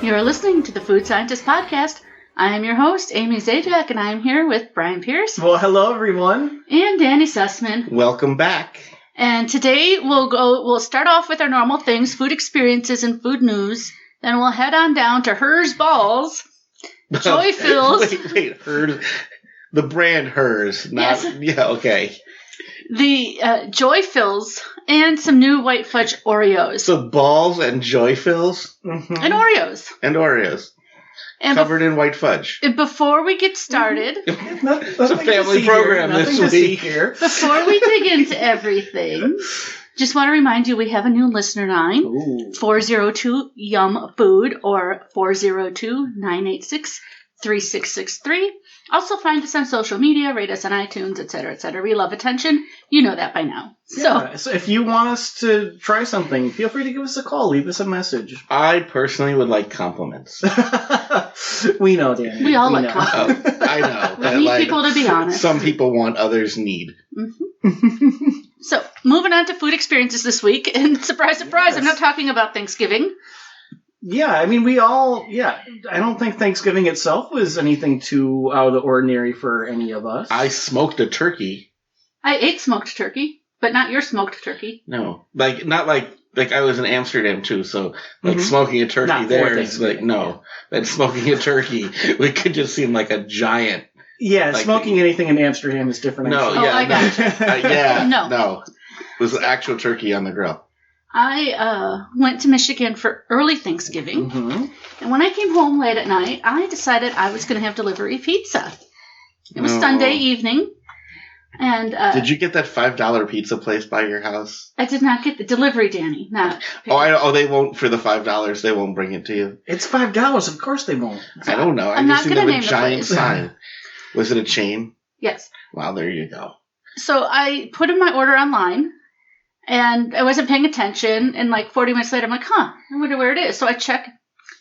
You're listening to the Food Scientist Podcast. I am your host, Amy Zajac, and I am here with Brian Pierce. Well, hello, everyone. And Danny Sussman. Welcome back. And today we'll start off with our normal things, food experiences and food news. Then we'll head on down to Herr's Balls, Joy Fills. Wait, Herr's. The brand Herr's. Not, yes. Yeah, okay. The Joy Fills and some new White Fudge Oreos. So balls and Joy Fills? Mm-hmm. And Oreos. And Oreos. And covered in White Fudge. Before we get started... It's a family program this week. Here. Before we dig into everything, just want to remind you we have a new listener line, 402-YUM-FOOD or 402-986-3663. Also find us on social media, rate us on iTunes, etc., etc. We love attention. You know that by now. So if you want us to try something, feel free to give us a call. Leave us a message. I personally would like compliments. We know, Danny. We all like compliments. Oh, I know. We need people to be honest. Some people want, others need. Mm-hmm. So, moving on to food experiences this week. And surprise, surprise, yes. I'm not talking about Thanksgiving. Yeah, I mean, I don't think Thanksgiving itself was anything too out of the ordinary for any of us. I smoked a turkey. I ate smoked turkey, but not your smoked turkey. No, not like I was in Amsterdam too, so smoking a turkey not there is but smoking a turkey, it could just seem like a giant. Yeah, smoking anything in Amsterdam is different. No, actually. I got you. No. It was actual turkey on the grill. I went to Michigan for early Thanksgiving, and when I came home late at night, I decided I was going to have delivery pizza. It was Sunday evening, and... did you get that $5 pizza place by your house? I did not get the delivery, Danny. Not they won't, for the $5, they won't bring it to you? It's $5, of course they won't. I don't know. I'm not going to name a giant sign. Was it a chain? Yes. Wow, there you go. So I put in my order online. And I wasn't paying attention, and like 40 minutes later, I'm like, I wonder where it is. So I check,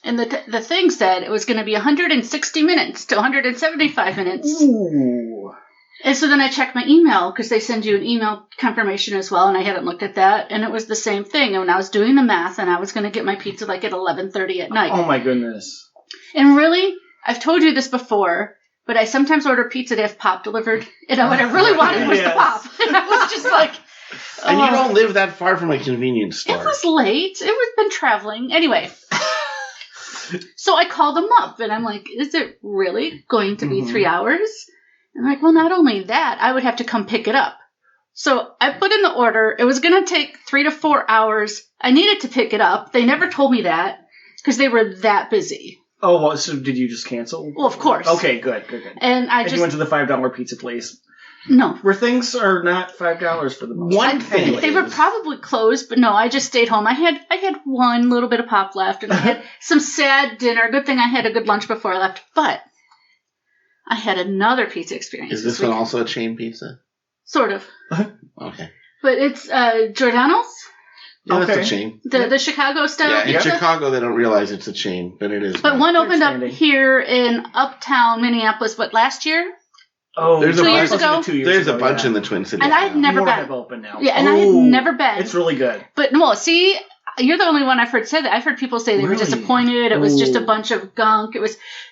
and the thing said it was going to be 160 minutes to 175 minutes. Ooh. And so then I checked my email, because they send you an email confirmation as well, and I hadn't looked at that, and it was the same thing. And when I was doing the math, and I was going to get my pizza like at 11:30 at night. Oh, my goodness. And really, I've told you this before, but I sometimes order pizza to have pop delivered, and what I really wanted was the pop. And I was just like... And you don't live that far from a convenience store. It was late. It was been traveling. Anyway. So I called them up, and I'm like, is it really going to be 3 hours? And I'm like, well, not only that, I would have to come pick it up. So I put in the order. It was going to take 3 to 4 hours. I needed to pick it up. They never told me that because they were that busy. Oh, well, so did you just cancel? Well, of course. Okay, good. And you went to the $5 pizza place. No. Where things are not $5 for the most part. They were probably closed, but no, I just stayed home. I had one little bit of pop left, and I had some sad dinner. Good thing I had a good lunch before I left, but I had another pizza experience. Is this one also a chain pizza? Sort of. Okay. But it's Giordano's. Yeah, that's a chain. The Chicago style pizza? In Chicago, they don't realize it's a chain, but it is. But one opened up here in uptown Minneapolis, last year? Oh, there's 2 years ago? There's a bunch in the Twin Cities. And I had never been. Have open now. Yeah, and I had never been. It's really good. But, see, you're the only one I've heard say that. I've heard people say they were disappointed. It was just a bunch of gunk.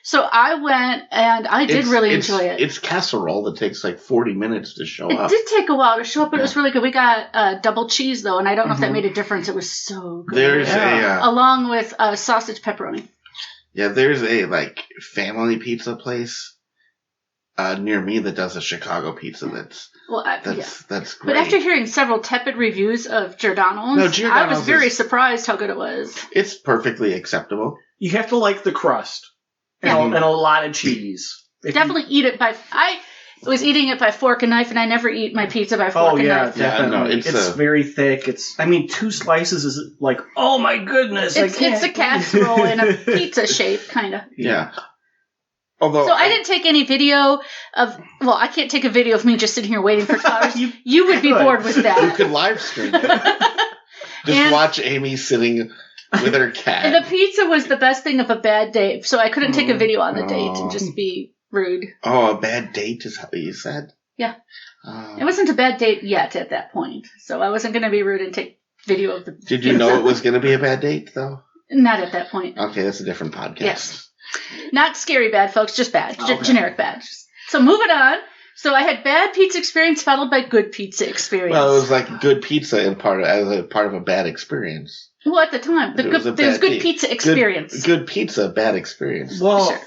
So I went, and I did really enjoy it. It's casserole that takes like 40 minutes to show up. It did take a while to show up, but it was really good. We got double cheese, though, and I don't know if that made a difference. It was so good. Along with sausage pepperoni. Yeah, there's a family pizza place near me that does a Chicago pizza that's great. But after hearing several tepid reviews of Giordano's, I was very surprised how good it was. It's perfectly acceptable. You have to like the crust and a lot of cheese. Definitely eat it by... I was eating it by fork and knife, and I never eat my pizza by fork and knife. Definitely. Yeah, no, it's very thick. 2 slices is like, oh my goodness. It's a casserole in a pizza shape, kind of. Yeah. So I didn't take any video of... Well, I can't take a video of me just sitting here waiting for 2 hours. You would be bored with that. You could live stream it. Just watch Amy sitting with her cat. And the pizza was the best thing of a bad date, so I couldn't take a video on the date and just be rude. Oh, a bad date is how you said? Yeah. It wasn't a bad date yet at that point, so I wasn't going to be rude and take video of the Did you know it was going to be a bad date, though? Not at that point. Okay, that's a different podcast. Yes. Not scary bad, folks, just bad. Generic bad. So moving on. So I had bad pizza experience followed by good pizza experience. Well, it was like good pizza as a part of a bad experience. Well, at the time, there was good pizza experience. Good pizza, bad experience. Well, sure.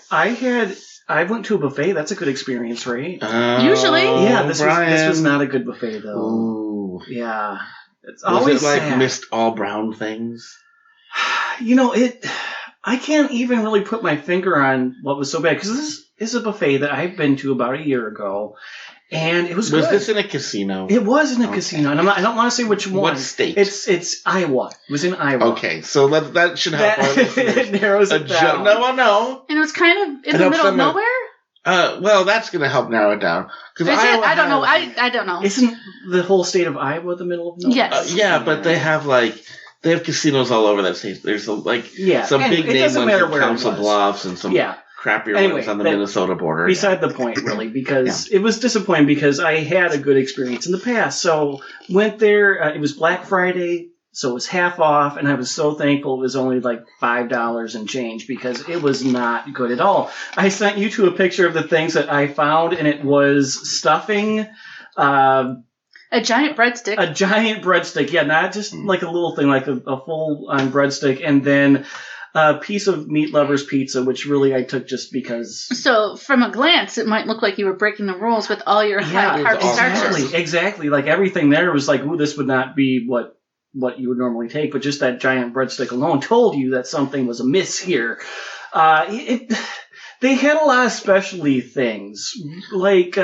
I went to a buffet. That's a good experience, right? Usually. Yeah, this was not a good buffet, though. Ooh. Yeah. It's was always it like sad. missed all brown things? I can't even really put my finger on what was so bad, because this is a buffet that I've been to about a year ago, and it was good. Was this in a casino? It was in a casino, and I don't want to say which one. What state? It's Iowa. It was in Iowa. Okay, so that should help our listeners. It narrows it down. No. And it was kind of in the middle of nowhere? Well, that's going to help narrow it down. I don't know. I don't know. Isn't the whole state of Iowa the middle of nowhere? Yes. But they have casinos all over that state. There's some big name ones in Council Bluffs and some crappier ones on the Minnesota border. Beside the point, really, because it was disappointing because I had a good experience in the past. So went there. It was Black Friday, so it was half off, and I was so thankful it was only like $5 and change because it was not good at all. I sent you to a picture of the things that I found, and it was stuffing. A giant breadstick. A giant breadstick, yeah, not just like a little thing, like a full-on breadstick, and then a piece of Meat Lover's pizza, which really I took just because. So from a glance, it might look like you were breaking the rules with all your high-carb starches. Exactly. Like everything there was like, ooh, this would not be what you would normally take, but just that giant breadstick alone told you that something was amiss here. They had a lot of specialty things, like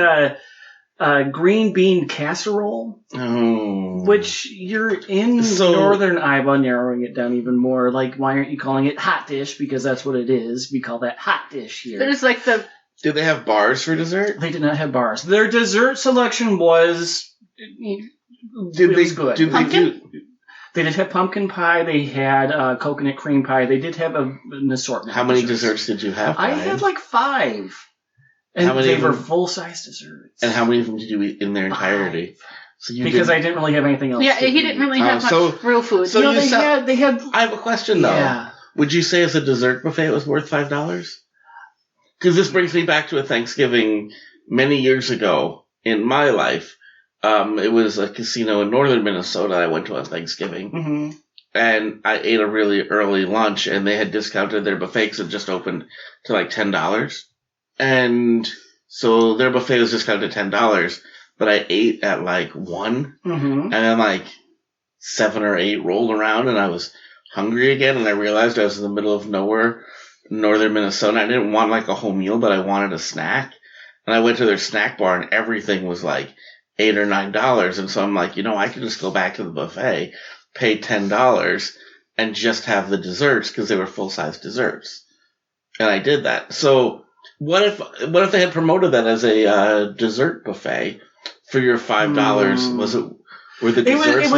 green bean casserole, which you're in northern Iowa, narrowing it down even more. Like, why aren't you calling it hot dish? Because that's what it is. We call that hot dish here. There's like the... Did they have bars for dessert? They did not have bars. Their dessert selection was... was good. Pumpkin? They did have pumpkin pie. They had coconut cream pie. They did have an assortment. How many desserts did you have? I had like 5. And they were full-size desserts. And how many of them did you eat in their entirety? So because I didn't really have anything else. Yeah, he didn't really have much real food. So they had. I have a question though. Yeah. Would you say as a dessert buffet it was worth $5? Because this brings me back to a Thanksgiving many years ago in my life. It was a casino in northern Minnesota I went to on Thanksgiving. Mm-hmm. And I ate a really early lunch, and they had discounted their buffet because it just opened to like $10. And so their buffet was discounted to $10, but I ate at like 1, and then like 7 or 8 rolled around, and I was hungry again, and I realized I was in the middle of nowhere, northern Minnesota. I didn't want like a whole meal, but I wanted a snack. And I went to their snack bar, and everything was like $8 or $9, and so I'm like, I could just go back to the buffet, pay $10, and just have the desserts because they were full-size desserts. And I did that. So what if they had promoted that as a dessert buffet for your $5? Were the desserts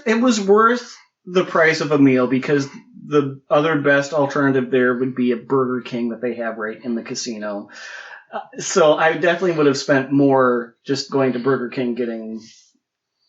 it was worth the price of a meal because the other best alternative there would be a Burger King that they have right in the casino. So I definitely would have spent more just going to Burger King getting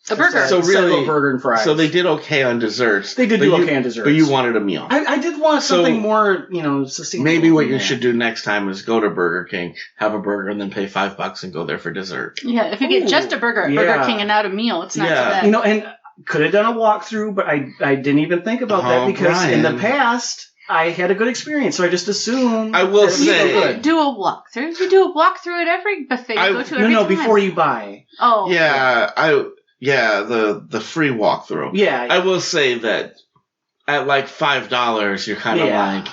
a burger. So really, a burger and fries. So they did okay on desserts. They did do okay on desserts. But you wanted a meal. I did want something more, succinct. Maybe what you should do next time is go to Burger King, have a burger, and then pay $5 and go there for dessert. Yeah, if you get just a burger at Burger King and not a meal, it's not too bad. And could have done a walkthrough, but I didn't even think about that because in the past I had a good experience, so I just assumed. I will say, you do a walkthrough. You do a walkthrough at every buffet you go to every time. Before you buy. Oh. Yeah, the free walkthrough. Yeah. I will say that at like $5, you're kind of like.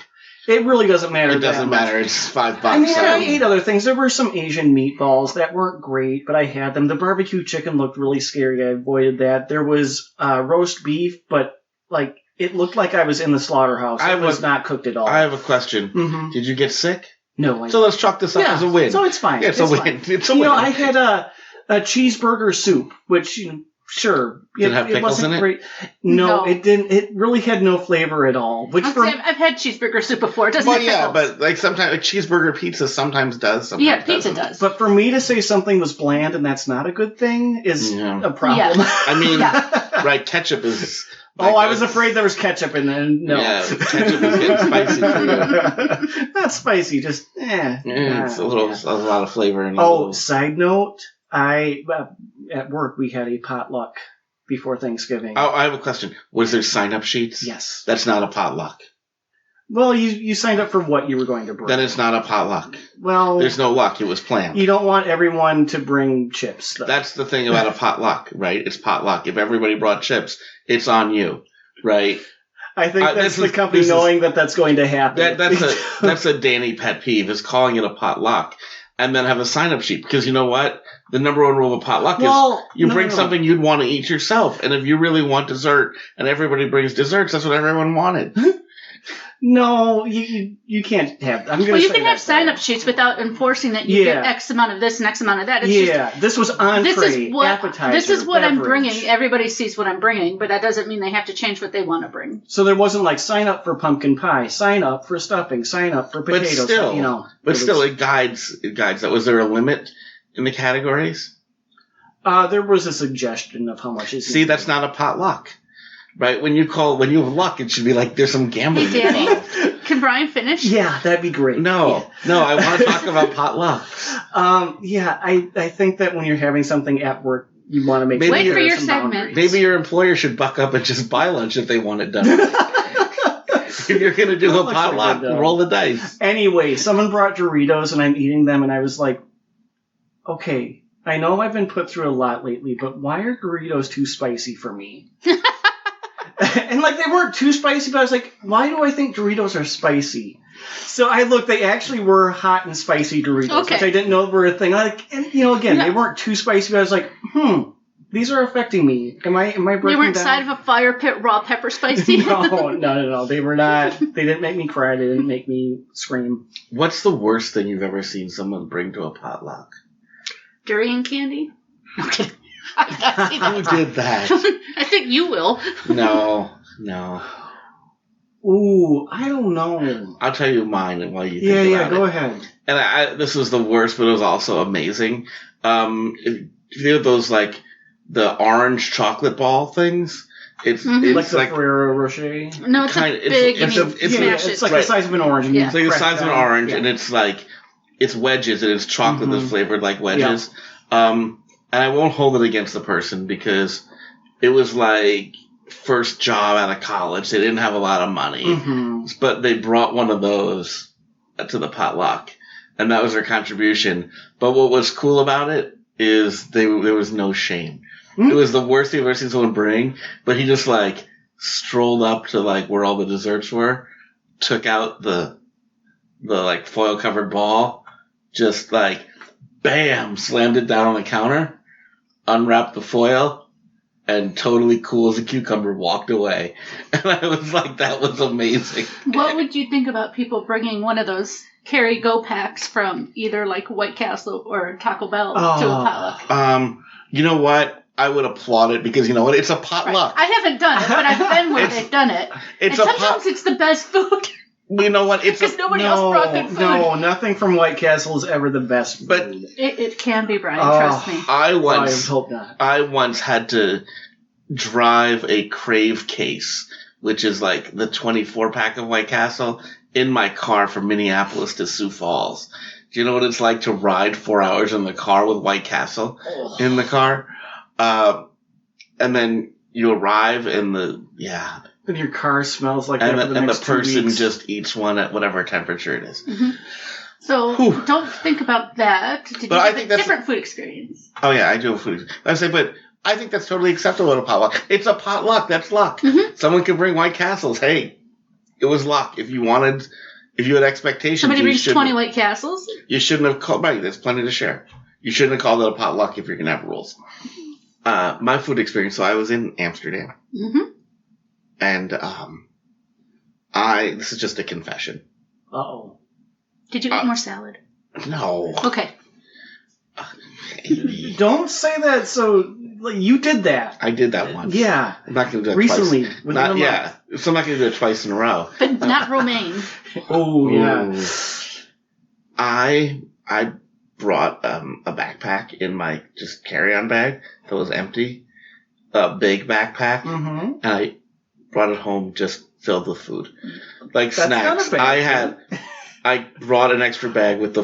It really doesn't matter. It doesn't matter. It's $5. I mean, I ate other things. There were some Asian meatballs that weren't great, but I had them. The barbecue chicken looked really scary. I avoided that. There was roast beef, but like it looked like I was in the slaughterhouse. It was not cooked at all. I have a question. Mm-hmm. Did you get sick? No. So let's chalk this up as a win. So it's fine. Yeah, it's a win. It's a win. I had a cheeseburger soup, which sure. Did it have pickles in it? Great. No, it didn't. It really had no flavor at all. I've had cheeseburger soup before. It doesn't have pickles. But like sometimes cheeseburger pizza sometimes does. Sometimes pizza does. But for me to say something was bland and that's not a good thing is a problem. Yeah. I mean, Right, ketchup is... I was afraid there was ketchup in there. No. Yeah, ketchup is getting spicy for you. Not spicy, just it's a lot of flavor. In Side note, at work we had a potluck before Thanksgiving. Oh, I have a question. Was there sign-up sheets? Yes. That's not a potluck. Well, you signed up for what you were going to bring. Then it's not a potluck. Well, there's no luck. It was planned. You don't want everyone to bring chips, though. That's the thing about a potluck, right? It's potluck. If everybody brought chips, it's on you, right? I think that's the company knowing that that's going to happen. That's a Danny pet peeve, is calling it a potluck and then have a sign-up sheet. Because you know what? The number one rule of a potluck is you bring something you'd want to eat yourself. And if you really want dessert and everybody brings desserts, that's what everyone wanted. No, you can't have. You can have sign-up sheets without enforcing that you get X amount of this and X amount of that. It's this was entree, appetizer, this is what beverage. I'm bringing. Everybody sees what I'm bringing, but that doesn't mean they have to change what they want to bring. So there wasn't like sign up for pumpkin pie, sign up for stuffing, sign up for potatoes. But still, it guides that. Was there a limit in the categories? There was a suggestion of how much is. See, that's not a potluck. Right, when you have luck, it should be like there's some gambling involved. Can Brian finish? Yeah, that'd be great. No, I want to talk about potluck. I think that when you're having something at work, you want to make wait for your segment. Maybe your employer should buck up and just buy lunch if they want it done. If you're gonna do a potluck, roll the dice. Anyway, someone brought Doritos and I'm eating them, and I was like, okay, I know I've been put through a lot lately, but why are Doritos too spicy for me? And they weren't too spicy, but I was like, why do I think Doritos are spicy? So I looked, they actually were hot and spicy Doritos, which I didn't know were a thing. They weren't too spicy, but I was like, these are affecting me. Am I breaking down? They weren't side of a fire pit raw pepper spicy? No. They were not. They didn't make me cry. They didn't make me scream. What's the worst thing you've ever seen someone bring to a potluck? Durian candy? Okay. Who did that? I think you will. No. Ooh, I don't know. I'll tell you mine and while you think about it. Yeah, go ahead. And this was the worst, but it was also amazing. If you have those, the orange chocolate ball things, it's like the Ferrero Rocher? No, it's big. It's like the size of an orange. It's like the size of an orange, and it's it's wedges, and it's chocolate that's flavored like wedges. Yeah. And I won't hold it against the person because it was first job out of college. They didn't have a lot of money, but they brought one of those to the potluck, and that was their contribution. But what was cool about it is there was no shame. It was the worst thing I've ever seen someone bring, but he just strolled up to where all the desserts were, took out the foil covered ball, just bam, slammed it down on the counter, unwrapped the foil, and totally cool as a cucumber walked away. And I was like, that was amazing. What would you think about people bringing one of those carry-go packs from either White Castle or Taco Bell to a potluck? You know what? I would applaud it because you know what? It's a potluck. Right. I haven't done it, but I've been where they've done it. And sometimes it's the best food. You know what? Because nobody else brought good food. No, nothing from White Castle is ever the best food. But it can be, Brian. Trust me. I hope not. I once had to drive a Crave case, which is the 24-pack of White Castle, in my car from Minneapolis to Sioux Falls. Do you know what it's like to ride 4 hours in the car with White Castle in the car? And then you arrive and and your car smells like that for the next the person 2 weeks. just eats one at whatever temperature it is. Mm-hmm. So don't think about that. I think that's a different food experience. Oh yeah, I do have food experience. But I think that's totally acceptable at a potluck. It's a potluck. That's luck. Mm-hmm. Someone can bring White Castles. Hey, it was luck. If you had expectations, somebody brings 20 White Castles. You shouldn't have called. Right, there's plenty to share. You shouldn't have called it a potluck if you're gonna have rules. My food experience. So I was in Amsterdam. Mm-hmm. And this is just a confession. Uh-oh. Did you eat more salad? No. Okay. Don't say that. So you did that. I did that once. Yeah. I'm not going to do it recently. Twice. So I'm not going to do it twice in a row. But not romaine. Oh yeah. I brought a backpack in my just carry-on bag that was empty. big backpack, and I brought it home just filled with food. Like snacks. I brought an extra bag with the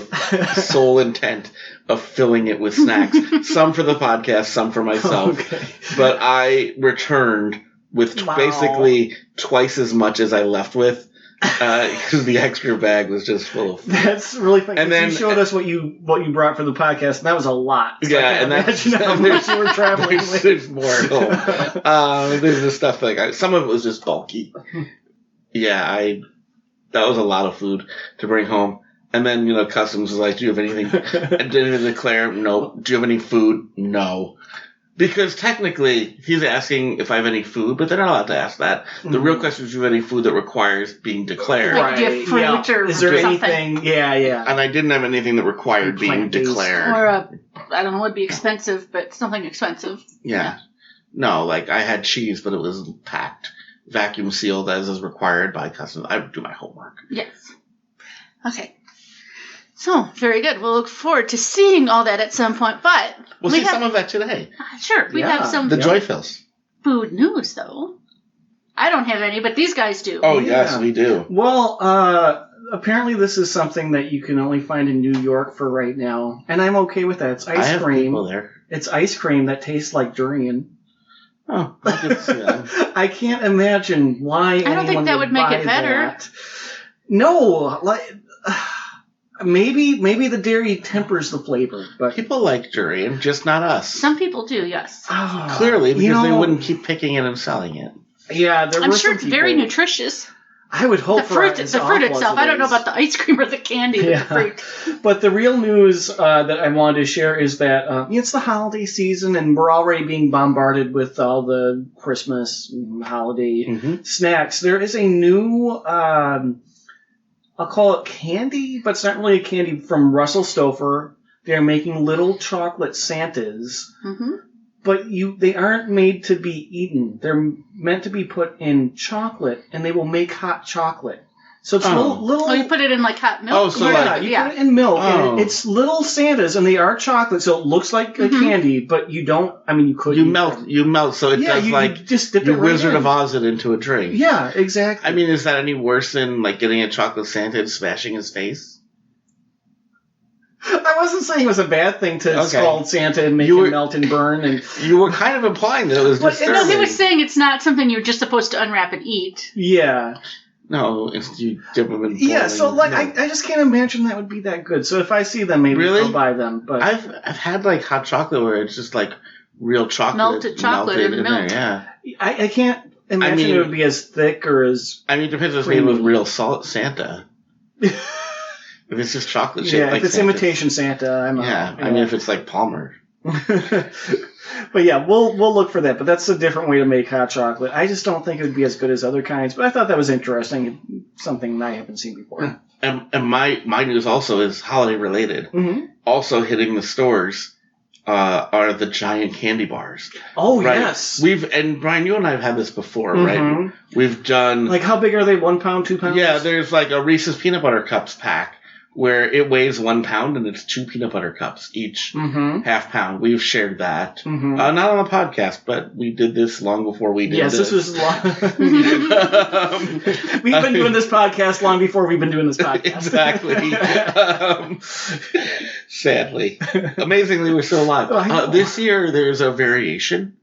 sole intent of filling it with snacks. Some for the podcast, some for myself. Okay. But I returned with basically twice as much as I left with. Because the extra bag was just full of food. That's really funny. And then you showed us what you brought for the podcast, and that was a lot. So yeah, and imagine how much you were traveling with. There's more at home. There's the stuff like some of it was just bulky. Yeah, that was a lot of food to bring home. And then customs was like, "Do you have anything?" And didn't declare, "No." Do you have any food? No. Because technically, he's asking if I have any food, but they're not allowed to ask that. The real question is, do you have any food that requires being declared? Like, do you have fruit or is there something? Anything? Yeah. And I didn't have anything that required being declared. Or I don't know, it'd be expensive, but something expensive. Yeah. No, like I had cheese, but it was packed, vacuum sealed as is required by customs. I do my homework. Yes. Okay. So, very good. We'll look forward to seeing all that at some point, but... We'll see some of that today. Sure. We have some... The Joy Fills. Food news, though. I don't have any, but these guys do. Oh, yes, we do. Well, apparently this is something that you can only find in New York for right now, and I'm okay with that. It's ice I have cream. People there. It's ice cream that tastes like durian. Oh, I can see that. I can't imagine why I don't think that would make it better. That. No, like... Maybe the dairy tempers the flavor, but people like durian, just not us. Some people do, yes. Clearly, because they wouldn't keep picking it and selling it. Yeah, I'm sure it's very nutritious. I would hope the fruit itself. I don't know about the ice cream or the candy, but the fruit. But the real news that I wanted to share is that it's the holiday season, and we're already being bombarded with all the Christmas holiday snacks. There is a new. I'll call it candy, but it's not really a candy from Russell Stouffer. They're making little chocolate Santas, but they aren't made to be eaten. They're meant to be put in chocolate, and they will make hot chocolate. So it's little. Oh, you put it in like hot milk. Oh, so you put it in milk, and it's little Santas, and they are chocolate, so it looks like a candy, but you don't. I mean, you could. You melt, so it does you just dip it right Wizard in. of Oz it into a drink. Yeah, exactly. I mean, is that any worse than like getting a chocolate Santa and smashing his face? I wasn't saying it was a bad thing to scald Santa and make him melt and burn. And you were kind of implying that it was disturbing. No, he was saying it's not something you're just supposed to unwrap and eat. Yeah. No, it's you dip them in boiling. Yeah, so like I just can't imagine that would be that good. So if I see them, maybe I'll buy them. But I've had like hot chocolate where it's just like real chocolate melted chocolate in milk. There, yeah. I can't imagine it would be as thick or as. I mean, it depends if it's made with real Santa. If it's just chocolate shaped like if it's Santa. imitation Santa, I mean, if it's like Palmer. But yeah, we'll look for that. But that's a different way to make hot chocolate. I just don't think it would be as good as other kinds. But I thought that was interesting. Something I haven't seen before. And my news also is holiday related. Also hitting the stores are the giant candy bars. Oh, right? yes. And Brian, you and I have had this before, right? We've done... Like, how big are they? 1 pound, 2 pounds? Yeah, there's like a Reese's Peanut Butter Cups pack where it weighs 1 pound and it's 2 peanut butter cups each, half pound. We've shared that. Not on a podcast, but we did this long before we did this. Yes, this was long. We've been doing this podcast long before we've been doing this podcast. Exactly. Sadly. Amazingly, we're still alive. This year, there's a variation.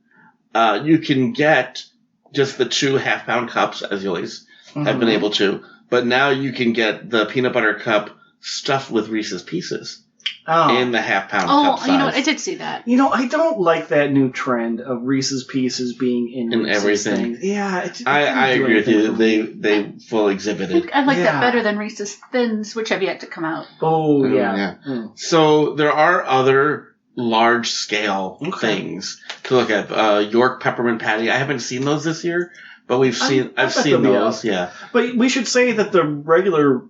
You can get just the 2 half-pound cups, as you always have been able to, but now you can get the peanut butter cup stuffed with Reese's Pieces in the half-pound cup size. You know what? I did see that. I don't like that new trend of Reese's Pieces being in everything. Things. Yeah, I agree with you. They full exhibit it. I like that better than Reese's Thins, which have yet to come out. Oh, yeah. So there are other large-scale things to look at. York Peppermint Patty. I haven't seen those this year, but I've seen those. Yeah, but we should say that the regular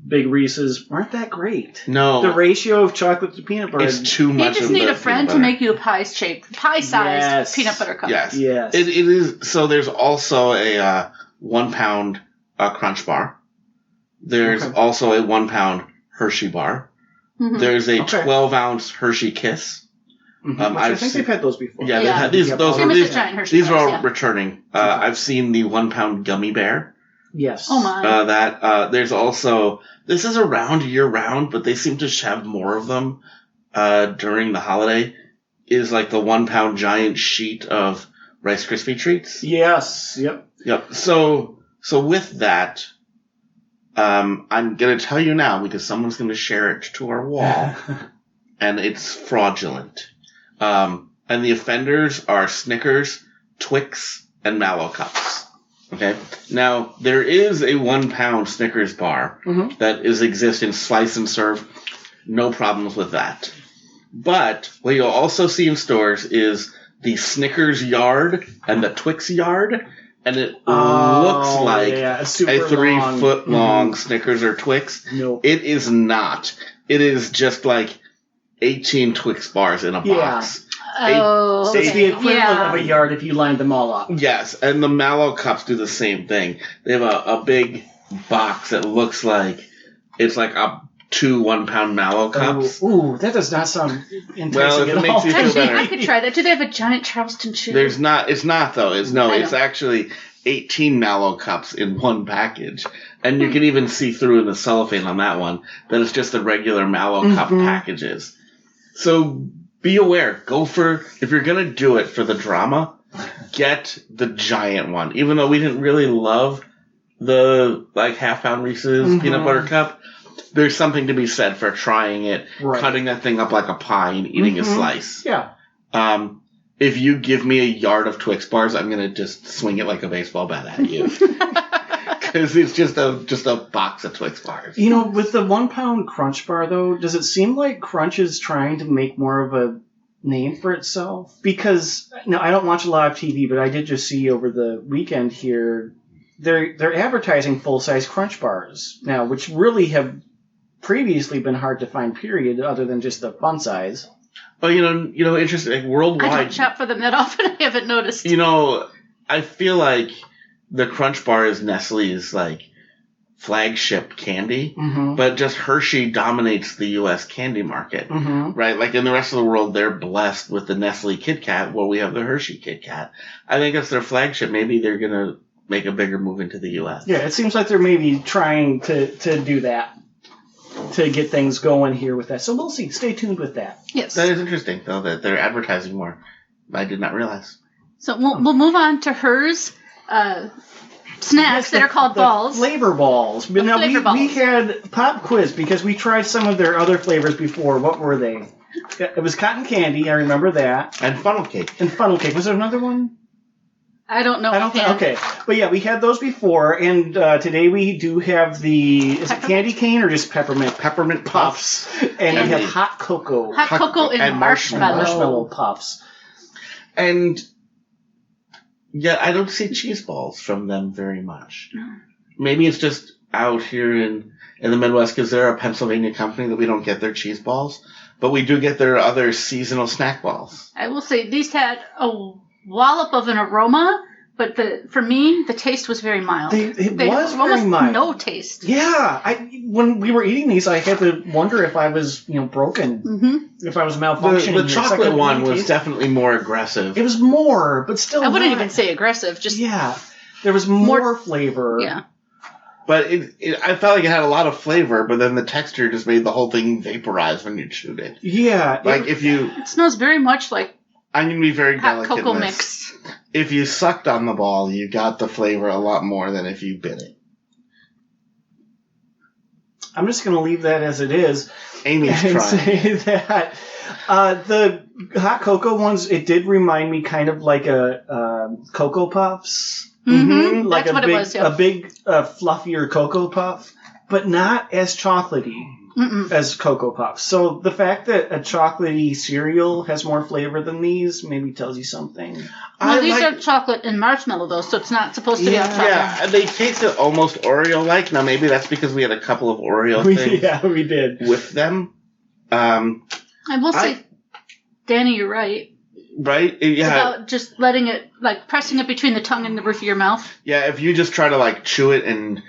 big Reese's aren't that great. No. The ratio of chocolate to peanut butter. It's too much. You just need a friend to make you a pie-sized peanut butter cup. Yes. It is. So there's also a 1 pound Crunch bar. There's also a 1 pound Hershey bar. There's a 12-ounce Hershey Kiss. Mm-hmm. I think they've had those before. Yeah, they've had these. These are all returning. I've seen the 1 pound gummy bear. Yes. Oh my. There's also, this is around year round, but they seem to have more of them during the holiday. Is like the 1 pound giant sheet of Rice Krispie treats. Yes. Yep. So with that, I'm gonna tell you now because someone's gonna share it to our wall, and it's fraudulent. And the offenders are Snickers, Twix, and Mallow Cups. Okay. Now there is a 1 pound Snickers bar that exists in slice and serve. No problems with that. But what you'll also see in stores is the Snickers yard and the Twix yard, and it looks like a 3-foot long Snickers or Twix. Nope. It is not. It is just like 18 Twix bars in a box. Oh, so it's the equivalent of a yard if you lined them all up. Yes, and the Mallow Cups do the same thing. They have a big box that looks like it's like a 2 1 pound Mallow Cups. Ooh, that does not sound enticing well, if it makes you feel better. I could try that. Do they have a giant Charleston chew? There's not. It's not though. It's actually 18 Mallow Cups in one package, and you can even see through in the cellophane on that one that it's just the regular Mallow Cup packages. So be aware. If you're gonna do it for the drama, get the giant one. Even though we didn't really love the half pound Reese's peanut butter cup, there's something to be said for trying it, cutting that thing up like a pie and eating a slice. Yeah. If you give me a yard of Twix bars, I'm gonna just swing it like a baseball bat at you. Because it's just a box of Twix bars. You know, with the 1 pound Crunch bar, though, does it seem like Crunch is trying to make more of a name for itself? Because, I don't watch a lot of TV, but I did just see over the weekend here, they're advertising full-size Crunch bars now, which really have previously been hard to find, period, other than just the fun size. Well, interesting. Like worldwide, I don't shop for them that often. I haven't noticed. I feel like the Crunch bar is Nestle's flagship candy, but just Hershey dominates the U.S. candy market, right? Like in the rest of the world, they're blessed with the Nestle Kit Kat, while we have the Hershey Kit Kat. I think that's their flagship. Maybe they're gonna make a bigger move into the U.S. Yeah, it seems like they're maybe trying to do that, to get things going here with that. So we'll see. Stay tuned with that. Yes. That is interesting, though, that they're advertising more. I did not realize. So we'll move on to Herr's snacks that are called balls. Flavor balls. But now we had Pop Quiz because we tried some of their other flavors before. What were they? It was cotton candy. I remember that. And funnel cake. Was there another one? I don't know. Okay. But yeah, we had those before, and today we do have is it candy cane or just peppermint? Peppermint puffs. And we have hot cocoa. Hot cocoa and marshmallow puffs. And yeah, I don't see cheese balls from them very much. Maybe it's just out here in the Midwest because they're a Pennsylvania company that we don't get their cheese balls, but we do get their other seasonal snack balls. I will say these had a wallop of an aroma, but for me, the taste was very mild. It was very mild. No taste. Yeah, when we were eating these, I had to wonder if I was, broken, if I was malfunctioning. The chocolate one was definitely more aggressive. It was more, but still. I wouldn't even say aggressive. Just there was more flavor. Yeah. But I felt like it had a lot of flavor, but then the texture just made the whole thing vaporize when you chewed it. Yeah. It smells very much like I'm going to be very hot delicate cocoa in mix. this. If you sucked on the ball, you got the flavor a lot more than if you bit it. I'm just going to leave that as it is. Amy's and trying. Say that the hot cocoa ones, it did remind me kind of like a Cocoa Puffs. Mm-hmm. Like That's what it was, yeah. A big, fluffier Cocoa Puff, but not as chocolatey as Cocoa Puffs. So the fact that a chocolatey cereal has more flavor than these maybe tells you something. Well, these are chocolate and marshmallow, though, so it's not supposed to be hot chocolate. Yeah, they tasted almost Oreo-like. Now, maybe that's because we had a couple of Oreo things. Yeah, we did. With them. I will say, Danny, you're right. Right? Yeah. About just letting it, pressing it between the tongue and the roof of your mouth. Yeah, if you just try to, chew it and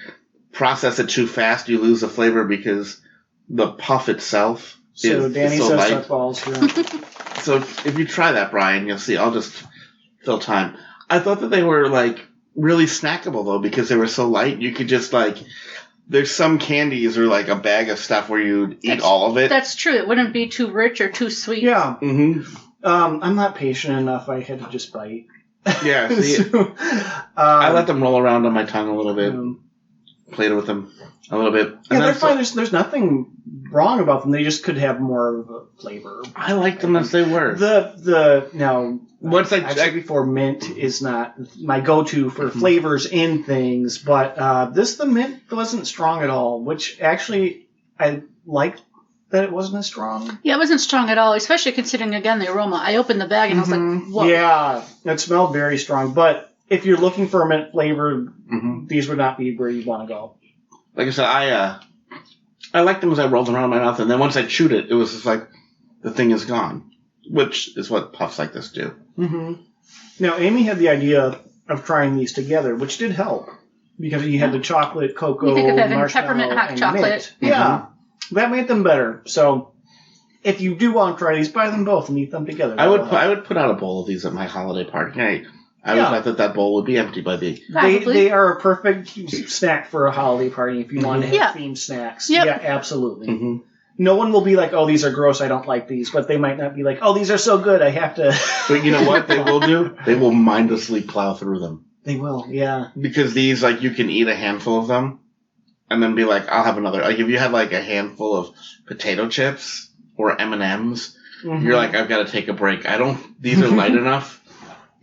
process it too fast, you lose the flavor because the puff itself is so Danny so says light. suck balls. Yeah. So if you try that, Brian, you'll see. I'll just fill time. I thought that they were like really snackable though because they were so light. You could just like. There's some candies or like a bag of stuff where you eat all of it. That's true. It wouldn't be too rich or too sweet. Yeah. Mm-hmm. I'm not patient enough. I had to just bite. Yeah. See, I let them roll around on my tongue a little bit. Played with them a little bit. Yeah, they're fine. There's nothing wrong about them. They just could have more of a flavor. I liked them as they were. Once I've said before, mint is not my go-to for flavors in things, but the mint wasn't strong at all, which actually I liked that it wasn't as strong. Yeah, it wasn't strong at all, especially considering, again, the aroma. I opened the bag and I was like, whoa. Yeah, it smelled very strong, but if you're looking for a mint flavor, these would not be where you want to go. Like I said, I liked them as I rolled them around in my mouth, and then once I chewed it, it was just like the thing is gone, which is what puffs like this do. Mm-hmm. Now, Amy had the idea of trying these together, which did help because you had the chocolate, cocoa, you think of having marshmallow, peppermint hot and chocolate. Mint. Yeah, that made them better. So, if you do want to try these, buy them both and eat them together. I would put out a bowl of these at my holiday party. I would bet that bowl would be empty by the... They are a perfect snack for a holiday party if you want to have themed snacks. Yep. Yeah, absolutely. Mm-hmm. No one will be like, oh, these are gross, I don't like these. But they might not be like, oh, these are so good, I have to... But you know what they will do? They will mindlessly plow through them. They will, yeah. Because these, like, you can eat a handful of them and then be like, I'll have another. Like, if you had, like, a handful of potato chips or M&Ms, you're like, I've got to take a break. These are light enough.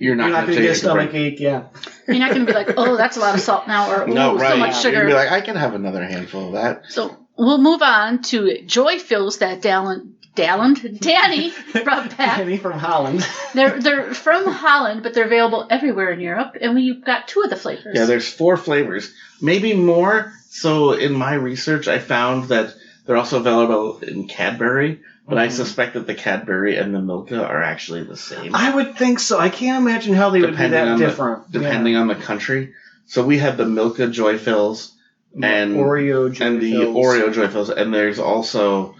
You're not going to get a stomach ache, yeah. You're not going to be like, oh, that's a lot of salt now, or so much sugar. You'd be like, I can have another handful of that. So we'll move on to Joy Fills that Danny brought back. Danny from Holland. They're from Holland, but they're available everywhere in Europe, and we've got 2 of the flavors. Yeah, there's 4 flavors, maybe more. So in my research, I found that they're also available in Cadbury. But I suspect that the Cadbury and the Milka are actually the same. I would think so. I can't imagine how they would be that different. Depending on the country. So we have the Milka Joy Fills and Oreo Joy Fills. And there's also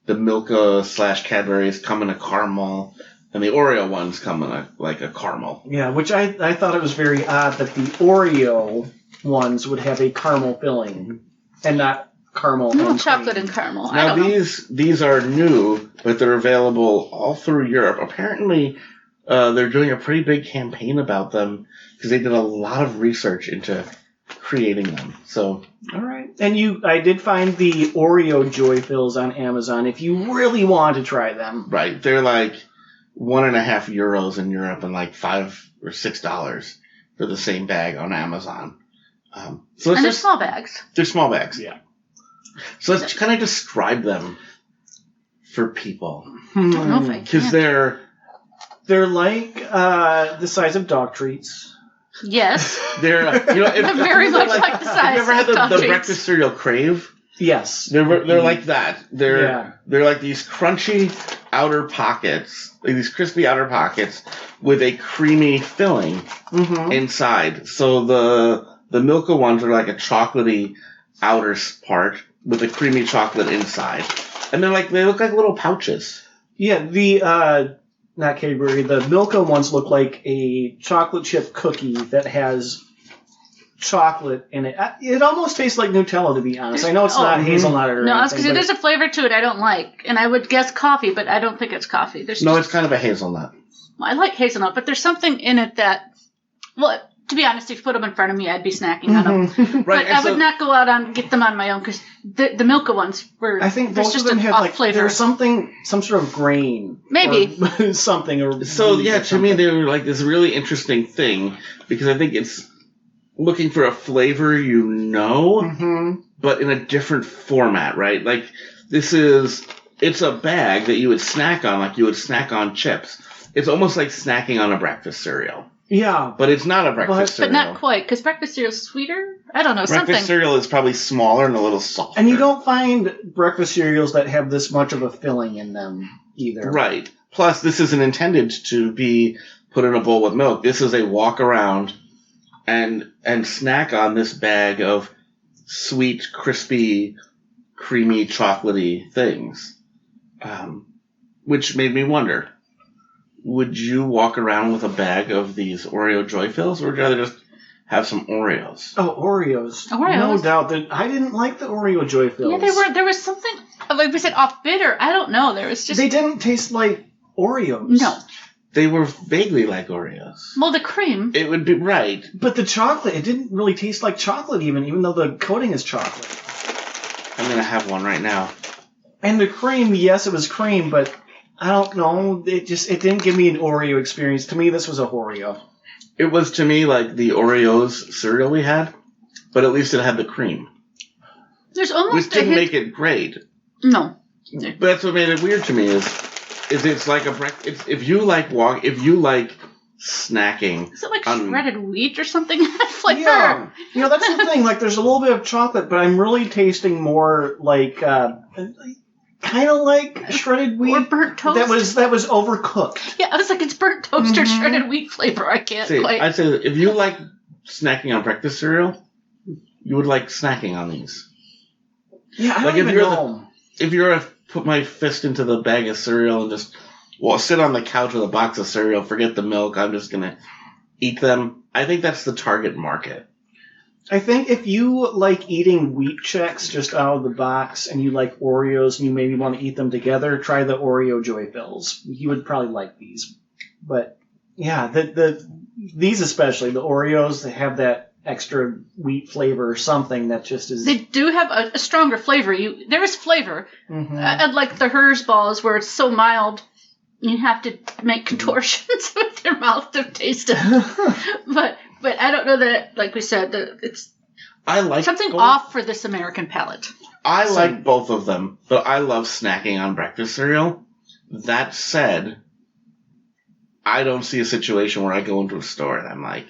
the Milka / Cadbury's come in a caramel. And the Oreo ones come in a caramel. Yeah, which I thought it was very odd that the Oreo ones would have a caramel filling and not caramel and chocolate cream. and caramel. Now these are new, but they're available all through Europe. Apparently, they're doing a pretty big campaign about them because they did a lot of research into creating them. So, all right. And I did find the Oreo Joy Fills on Amazon. If you really want to try them, right? They're like €1.50 in Europe and like $5 or $6 for the same bag on Amazon. So they're small bags. They're small bags. Yeah. So let's kind of describe them for people. Because they're like the size of dog treats. Yes. They're very much like the size. Have you ever had of the breakfast cereal Crave? Yes. They're like that. They're like these crunchy outer pockets, like these crispy outer pockets with a creamy filling inside. So the Milka ones are like a chocolatey outer part with a creamy chocolate inside. And they look like little pouches. Yeah, not Cadbury, the Milka ones look like a chocolate chip cookie that has chocolate in it. It almost tastes like Nutella, to be honest. I know it's not hazelnut or anything. No, I was going to say there's a flavor to it I don't like. And I would guess coffee, but I don't think it's coffee. It's kind of a hazelnut. Well, I like hazelnut, but there's something in it that, well, to be honest, if you put them in front of me, I'd be snacking on them. Right, but I would not go out and get them on my own because the Milka ones were. I think both of them had flavor. There's some sort of grain, maybe or something. Or so yeah, to me they were like this really interesting thing because I think it's looking for a flavor but in a different format, right? Like it's a bag that you would snack on, like you would snack on chips. It's almost like snacking on a breakfast cereal. Yeah. But it's not a breakfast cereal. But not quite, because breakfast cereal is sweeter? I don't know, breakfast cereal is probably smaller and a little softer. And you don't find breakfast cereals that have this much of a filling in them either. Right. Plus, this isn't intended to be put in a bowl with milk. This is a walk around and snack on this bag of sweet, crispy, creamy, chocolatey things. Which made me wonder, would you walk around with a bag of these Oreo Joy Fills, or would you rather just have some Oreos? Oh, Oreos. No doubt that I didn't like the Oreo Joy Fills. Yeah, there was something, like we said, off bitter. I don't know. There was just... They didn't taste like Oreos. No. They were vaguely like Oreos. Well, the cream. It would be right. But the chocolate, it didn't really taste like chocolate even though the coating is chocolate. I'm going to have one right now. And the cream, yes, it was cream, but I don't know. It didn't give me an Oreo experience. To me, this was a Oreo. It was, to me, like the Oreos cereal we had, but at least it had the cream. There's almost which didn't make it great. No. But that's what made it weird to me is it's like a breakfast. If you like snacking. Is it like shredded wheat or something? Flavor? Yeah. That's the thing. Like, there's a little bit of chocolate, but I'm really tasting more like, kind of like shredded wheat. Or burnt toast. That was overcooked. Yeah, I was like, it's burnt toast or shredded wheat flavor. I can't quite. I'd say that if you like snacking on breakfast cereal, you would like snacking on these. Yeah, I don't even know. If you're put my fist into the bag of cereal and just sit on the couch with a box of cereal, forget the milk, I'm just gonna eat them. I think that's the target market. I think if you like eating wheat checks just out of the box and you like Oreos and you maybe want to eat them together, try the Oreo Joy Fills. You would probably like these. But yeah, these especially, the Oreos, they have that extra wheat flavor or something that just is... They do have a stronger flavor. There is flavor. Like the Herr's balls where it's so mild, you have to make contortions with your mouth to taste it. But I don't know that, like we said, that it's something off for this American palate. I like both of them, but I love snacking on breakfast cereal. That said, I don't see a situation where I go into a store and I'm like,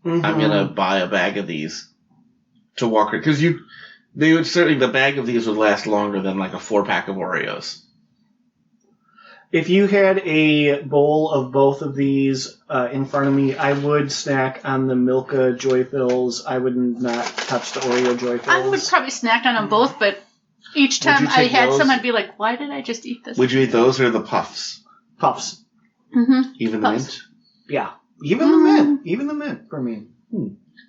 I'm going to buy a bag of these to walk around. Because the bag of these would last longer than like a 4-pack of Oreos. If you had a bowl of both of these in front of me, I would snack on the Milka Joy Fills. I would not touch the Oreo Joy Fills. I would probably snack on them both, but each time I had some, I'd be like, why did I just eat this? Would you eat those or the Puffs? Puffs. Mm-hmm. Even the mint? Yeah. Even the mint. Even the mint for me.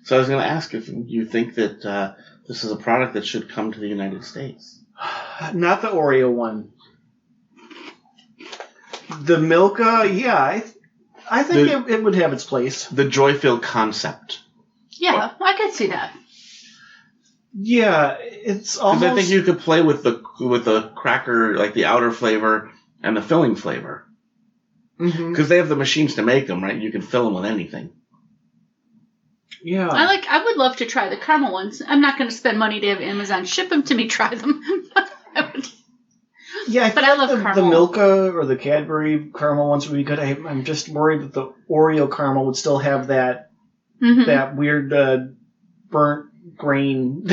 So I was going to ask if you think that this is a product that should come to the United States. Not the Oreo one. The Milka, yeah, I think it would have its place. The Joy-Filled concept. Yeah, I could see that. Yeah, it's almost... Because I think you could play with the cracker, like the outer flavor and the filling flavor. Because they have the machines to make them, right? You can fill them with anything. Yeah. I would love to try the caramel ones. I'm not going to spend money to have Amazon ship them to me, try them. I would... Yeah, I love caramel. The Milka or the Cadbury caramel ones would be good. I'm just worried that the Oreo caramel would still have that weird burnt grain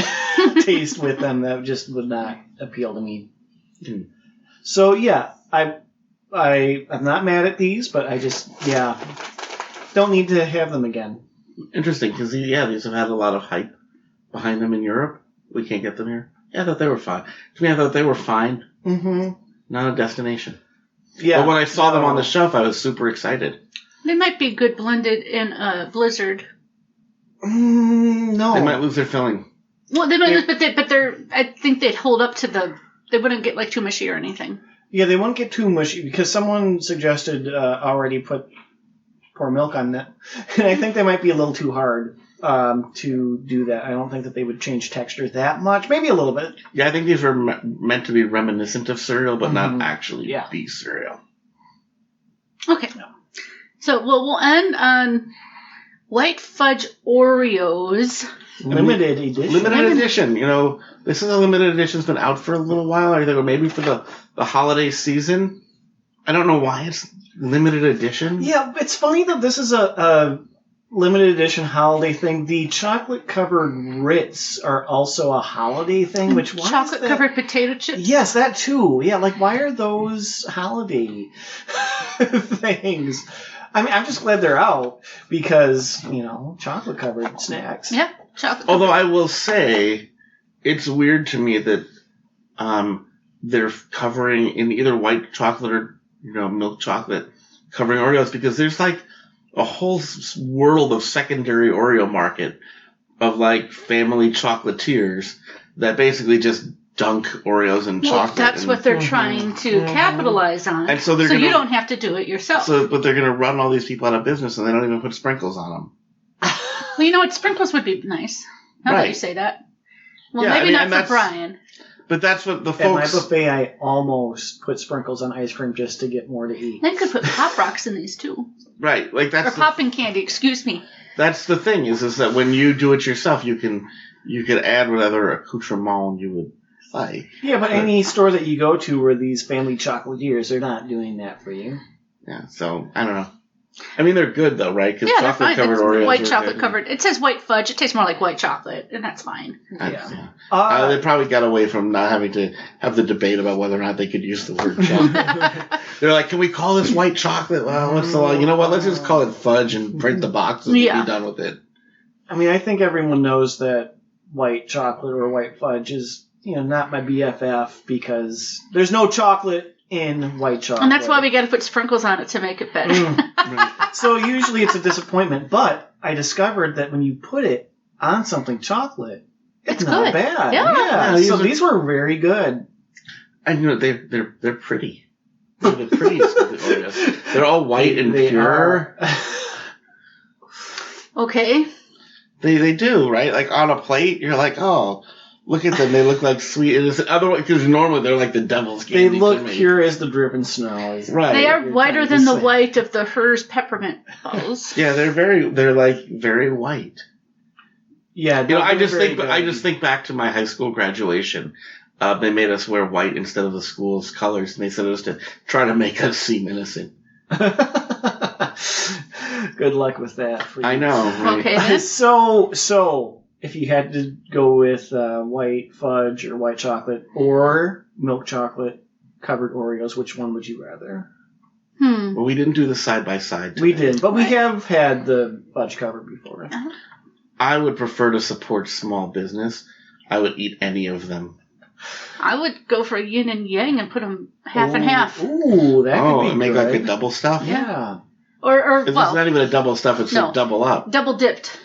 taste with them that just would not appeal to me. So yeah, I'm not mad at these, but I just don't need to have them again. Interesting, because these have had a lot of hype behind them in Europe. We can't get them here. Yeah, I thought they were fine. To me, I thought they were fine. Not a destination. Yeah. But when I saw them on the shelf, I was super excited. They might be good blended in a Blizzard. No. They might lose their filling. Well, they might lose, but they're. I think they'd hold up to they wouldn't get like too mushy or anything. Yeah, they wouldn't get too mushy because someone suggested already pour milk on that, and I think they might be a little too hard. To do that. I don't think that they would change texture that much. Maybe a little bit. Yeah, I think these were meant to be reminiscent of cereal, but not actually be cereal. Okay. So we'll end on White Fudge Oreos. Limited edition. Limited edition. This is a limited edition. It's been out for a little while. I think maybe for the holiday season. I don't know why it's limited edition. Yeah, it's funny that this is a limited edition holiday thing. The chocolate-covered Ritz are also a holiday thing. Chocolate-covered potato chips? Yes, that too. Yeah, why are those holiday things? I mean, I'm just glad they're out because, chocolate-covered snacks. Yeah, chocolate. Although I will say, it's weird to me that they're covering in either white chocolate or milk chocolate. covering Oreos because there's like a whole world of secondary Oreo market of like family chocolatiers that basically just dunk Oreos in chocolate. That's what they're trying to capitalize on. And so you don't have to do it yourself. But they're going to run all these people out of business, and they don't even put sprinkles on them. Well, you know what? Sprinkles would be nice. Now that you say that. Well, maybe not for Brian. But that's what the folks... At my buffet, I almost put sprinkles on ice cream just to get more to eat. They could put Pop Rocks in these, too. Right. Like that's or popping candy, excuse me. That's the thing, is that when you do it yourself, you can add whatever accoutrement you would like. Yeah, but any store that you go to where these family chocolatiers, they're not doing that for you. Yeah, so, I don't know. I mean, they're good, though, right? Because chocolate-covered Oreos white chocolate-covered. It says white fudge. It tastes more like white chocolate, and that's fine. Yeah. They probably got away from not having to have the debate about whether or not they could use the word chocolate. They're like, can we call this white chocolate? Well, what's the law? You know what? Let's just call it fudge and print the boxes and be done with it. I mean, I think everyone knows that white chocolate or white fudge is, not my BFF because there's no chocolate in white chocolate. And that's why we got to put sprinkles on it to make it better. So usually it's a disappointment, but I discovered that when you put it on something chocolate, it's not good. bad. Yeah. So these were very good. And they're pretty. They're the prettiest of the Oreos. They're all white and pure. Okay. They do, right? Like on a plate, you're like, oh, look at them. They look like sweet. Otherwise, because normally they're like the devil's candy. They look pure as the driven snow. Right. They are whiter than the white of the Herr's Peppermint balls. Yeah, they're very white. Yeah, I just think back to my high school graduation. They made us wear white instead of the school's colors, and they said it was to try to make us seem innocent. Good luck with that. For you. I know. Right? Okay. Then. So if you had to go with white fudge or white chocolate or milk chocolate covered Oreos, which one would you rather? Well, we didn't do the side by side. We did, but we have had the fudge covered before. Uh-huh. I would prefer to support small business. I would eat any of them. I would go for a yin and yang and put them half and half. Ooh, that could be and make good. like a double stuff? Yeah. Or it's not even a double stuff, it's a double up. Double dipped.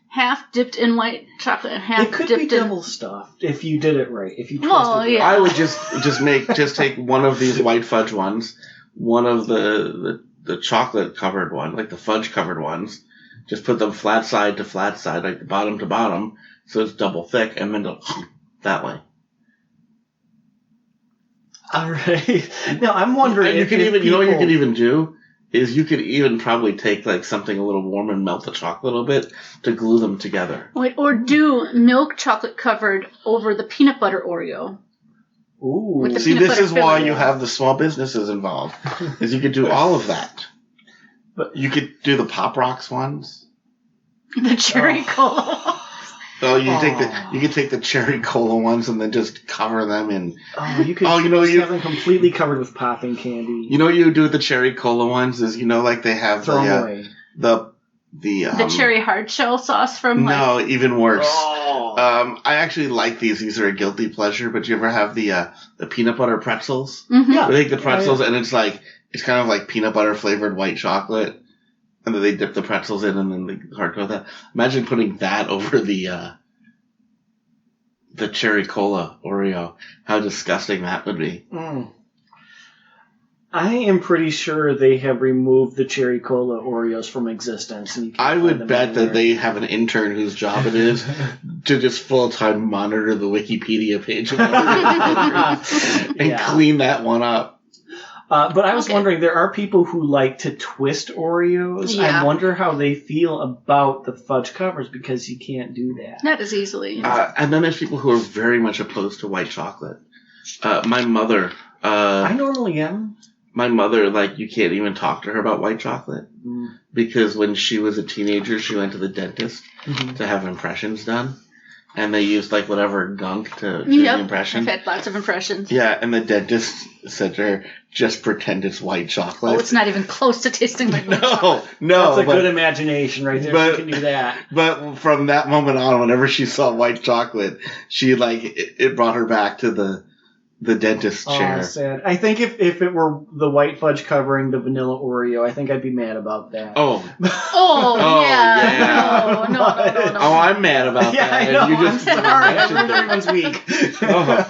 Half dipped in white chocolate and half dipped in... It could be double stuffed if you did it right. If you twisted it. I would just take one of these white fudge ones, one of the chocolate covered one, like the fudge covered ones, just put them flat side to flat side, like the bottom to bottom, so it's double thick, and then that way. All right. Now I'm wondering. And you know what you could even do is you could even probably take like something a little warm and melt the chocolate a little bit to glue them together. Wait, or do milk chocolate covered over the peanut butter Oreo. Ooh. See, this is why you have the small businesses involved, is you could do all of that. But you could do the Pop Rocks ones. The cherry cola. Oh, you could take the cherry cola ones and then just cover them in. Oh, you could. Have them completely covered with popping candy. You know what you do with the cherry cola ones is like they have the cherry hard shell sauce from even worse. Oh. I actually like these. These are a guilty pleasure. But do you ever have the peanut butter pretzels? Mm-hmm. Yeah. They take the pretzels and it's kind of like peanut butter flavored white chocolate. And then they dip the pretzels in and then they hardcore that. Imagine putting that over the cherry cola Oreo. How disgusting that would be. Mm. I am pretty sure they have removed the cherry cola Oreos from existence. And I would bet that they have an intern whose job it is to just full-time monitor the Wikipedia page of and clean that one up. But I was wondering, there are people who like to twist Oreos. Yeah. I wonder how they feel about the fudge covers because you can't do that. Not as easily. And then there's people who are very much opposed to white chocolate. My mother... I normally am. My mother, you can't even talk to her about white chocolate. Because when she was a teenager, she went to the dentist to have impressions done. And they used, whatever gunk to do the impression. I've had lots of impressions. Yeah, and the dentist said to her, just pretend it's white chocolate. Oh, it's not even close to tasting like white chocolate. No. That's a good imagination right there. You can do that. But from that moment on, whenever she saw white chocolate, she, it brought her back to the dentist chair. Oh, sad. I think if it were the White Fudge covering the vanilla Oreo, I think I'd be mad about that. Oh, yeah. No. Oh, I'm mad about Yeah, that. I know. You just I'm sorry. I mentioned ruined it. everyone's week.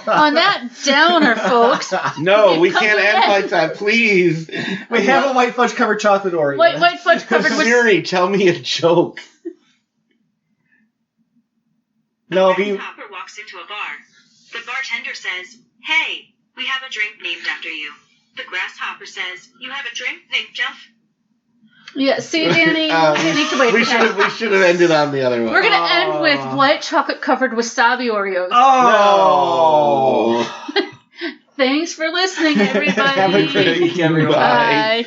On that downer, folks. No, we Come can't to end that. like that, please. We have a White Fudge covered chocolate Oreo. White Fudge covered with... Siri, tell me a joke. No, The grasshopper walks into a bar. The bartender says, "Hey, we have a drink named after you." The grasshopper says, "You have a drink named Jeff?" Yeah, see, Danny, you need to wait We for that. should have ended on the other one. We're going to end with white chocolate covered wasabi Oreos. Oh! No. Thanks for listening, everybody. Have a great week, everyone. Bye.